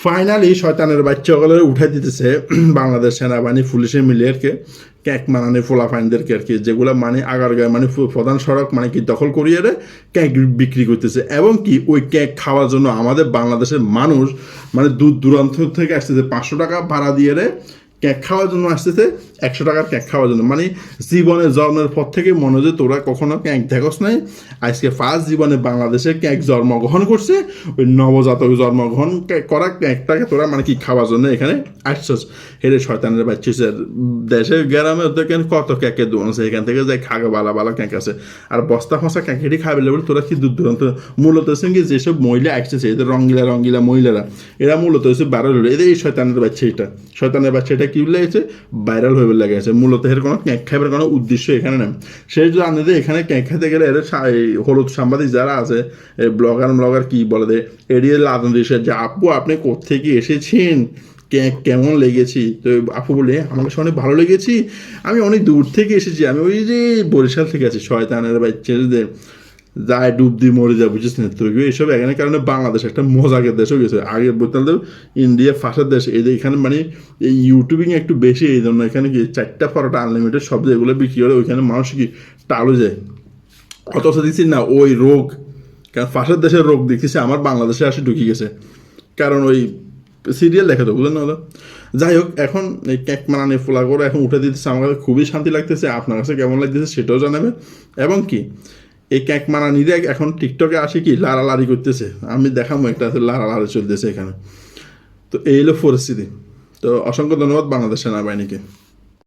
Finally শয়তানের বাচ্চাগুলো উঠে দিতেছে বাংলাদেশ সেনাবাহিনী পুলিশে মিলে আর কি ক্যাক মানানি ফোলাফাইনদেরকে আর কি, যেগুলো মানে আগারগাঁয় মানে প্রধান সড়ক মানে কি দখল করিয়ে ক্যাক বিক্রি করতেছে। এবং কি ওই ক্যাক খাওয়ার জন্য আমাদের বাংলাদেশের মানুষ মানে দূর দূরান্ত থেকে আসতেছে 500 টাকা ভাড়া দিয়ে ক্যাক খাওয়ার জন্য আসতেছে, 100 টাকার ক্যাক খাওয়ার জন্য। মানে জীবনে জন্মের পর থেকে মনে হয় তোরা কখনো ক্যাক দেখোস নাই, আজকে ফার্স্ট জীবনে বাংলাদেশে ক্যাক জন্মগ্রহণ করছে, ওই নবজাতক জন্মগ্রহণ করা ক্যাকটাকে তোরা মানে কি খাওয়ার জন্য এখানে আসছস। হেরে শয়তানের বাচ্চা দেশের গ্রামে দেখেন কত ক্যাকের দোকান আছে, এখান থেকে যাই খাগে বালা বালা ক্যাক আছে, আর বস্তা ফসা ক্যাকেরই খাবে বলে তোরা কি দূর দূরান্ত মূলত সঙ্গে যেসব মহিলা আসতেছে এদের রঙ্গিলা মহিলারা, এরা মূলত হচ্ছে ভাইরাল হলো এদের এই শয়তানের বাচ্চা, এটা শয়তানের বাচ্চাটা কি লেগেছে ভাইরাল হয়ে লেগেছে। মূলত এর কোনো ক্যাক খাবার কোনো উদ্দেশ্য এখানে নেই। সেই জন্য আমাদের এখানে ক্যাক খেতে গেলে এদের হলুদ সাংবাদিক যারা আছে ব্লগার কি বলে দে এড়িয়ে লাদন দিয়েছে যে আপু আপনি কোত্থেকে এসেছেন, কেমন লেগেছি। তো আপু বলে আমাকে অনেক ভালো লেগেছি, আমি অনেক দূর থেকে এসেছি, আমি ওই যে বরিশাল থেকে আছি। শয়তানের বাচ্চাদের যায় ডুব দিয়ে মরে যায়, বুঝিস না তো এইসব এখানে কারণে বাংলাদেশ একটা মজাকের দেশও গেছে। আগে বলতে ইন্ডিয়া ফাঁসার দেশ, এদের এখানে মানে এই ইউটিউবিং একটু বেশি, এই জন্য এখানে কি 4টা পরোটা আনলিমিটেড সব যেগুলো বিক্রি করে ওইখানে মানুষ কি টালো যায়। অথচ দিচ্ছি না ওই রোগ, কারণ ফাঁসার দেশের রোগ দেখতেছি আমার বাংলাদেশে আসে ঢুকে গেছে, কারণ ওই সিরিয়াল দেখে তো বুঝলেন না। যাই হোক, এখন এই ক্যাক মানানি ফোলা করে এখন উঠে দিতেছে, আমার কাছে খুবই শান্তি লাগতেছে। আপনার কাছে কেমন লাগতেছে সেটাও জানাবেন। এবং কি এই ক্যাক মানানিরা এখন টিকটকে আসে কি লাড়ালাড়ি করতেছে, আমি দেখাবো একটা লাড়ালাড়ি চলতেছে এখানে। তো এই হলো পরিস্থিতি। তো অসংখ্য ধন্যবাদ বাংলাদেশ সেনাবাহিনীকে।